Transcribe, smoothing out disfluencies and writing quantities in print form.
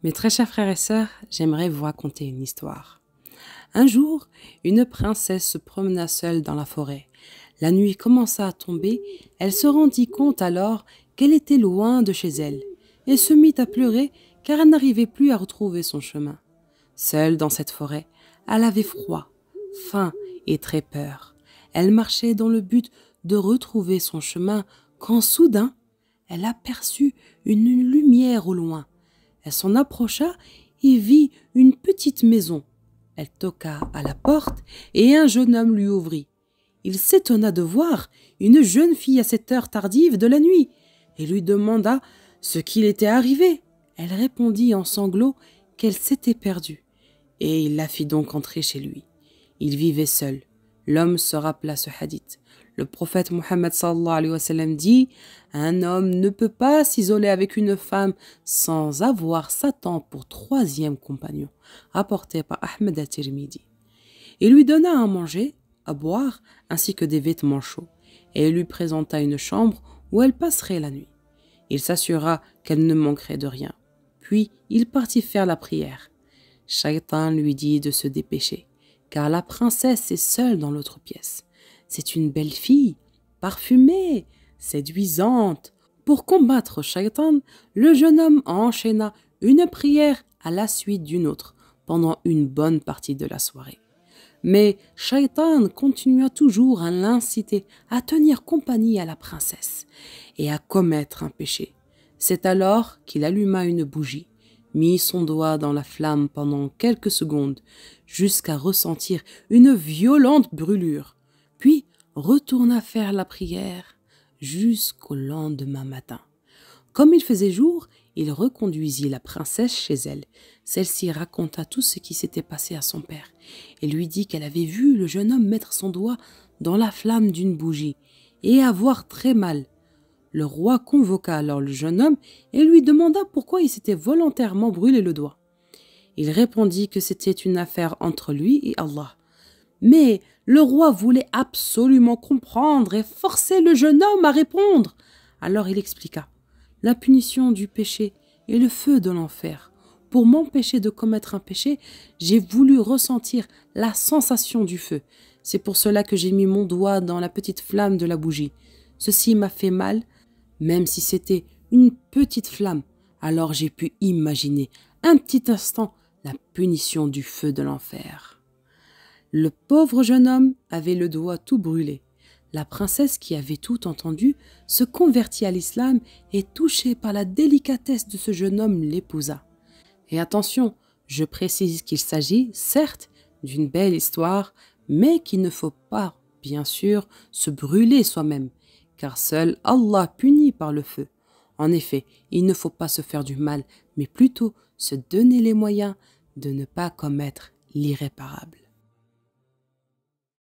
Mes très chers frères et sœurs, j'aimerais vous raconter une histoire. Un jour, une princesse se promena seule dans la forêt. La nuit commença à tomber, elle se rendit compte alors qu'elle était loin de chez elle, et se mit à pleurer car elle n'arrivait plus à retrouver son chemin. Seule dans cette forêt, elle avait froid, faim et très peur. Elle marchait dans le but de retrouver son chemin quand soudain, elle aperçut une lumière au loin. Elle s'en approcha et vit une petite maison. Elle toqua à la porte et un jeune homme lui ouvrit. Il s'étonna de voir une jeune fille à cette heure tardive de la nuit et lui demanda ce qu'il était arrivé. Elle répondit en sanglots qu'elle s'était perdue et il la fit donc entrer chez lui. Il vivait seul. L'homme se rappela ce hadith. Le prophète Mohammed sallallahu alayhi wa sallam dit « Un homme ne peut pas s'isoler avec une femme sans avoir Satan pour troisième compagnon » rapporté par Ahmed at-Tirmidhi. Il lui donna à manger, à boire, ainsi que des vêtements chauds, et il lui présenta une chambre où elle passerait la nuit. Il s'assura qu'elle ne manquerait de rien. Puis il partit faire la prière. Shaitan lui dit de se dépêcher, car la princesse est seule dans l'autre pièce. C'est une belle fille, parfumée, séduisante. Pour combattre Shaitan, le jeune homme enchaîna une prière à la suite d'une autre pendant une bonne partie de la soirée. Mais Shaitan continua toujours à l'inciter à tenir compagnie à la princesse et à commettre un péché. C'est alors qu'il alluma une bougie, mit son doigt dans la flamme pendant quelques secondes jusqu'à ressentir une violente brûlure, puis retourna faire la prière jusqu'au lendemain matin. Comme il faisait jour, il reconduisit la princesse chez elle. Celle-ci raconta tout ce qui s'était passé à son père et lui dit qu'elle avait vu le jeune homme mettre son doigt dans la flamme d'une bougie et avoir très mal. Le roi convoqua alors le jeune homme et lui demanda pourquoi il s'était volontairement brûlé le doigt. Il répondit que c'était une affaire entre lui et Allah. Mais le roi voulait absolument comprendre et forcer le jeune homme à répondre. Alors il expliqua: la punition du péché est le feu de l'enfer. Pour m'empêcher de commettre un péché, j'ai voulu ressentir la sensation du feu. C'est pour cela que j'ai mis mon doigt dans la petite flamme de la bougie. Ceci m'a fait mal, même si c'était une petite flamme. Alors j'ai pu imaginer un petit instant la punition du feu de l'enfer. Le pauvre jeune homme avait le doigt tout brûlé. La princesse, qui avait tout entendu, se convertit à l'islam et, touchée par la délicatesse de ce jeune homme, l'épousa. Et attention, je précise qu'il s'agit, certes, d'une belle histoire, mais qu'il ne faut pas, bien sûr, se brûler soi-même, car seul Allah punit par le feu. En effet, il ne faut pas se faire du mal, mais plutôt se donner les moyens de ne pas commettre l'irréparable.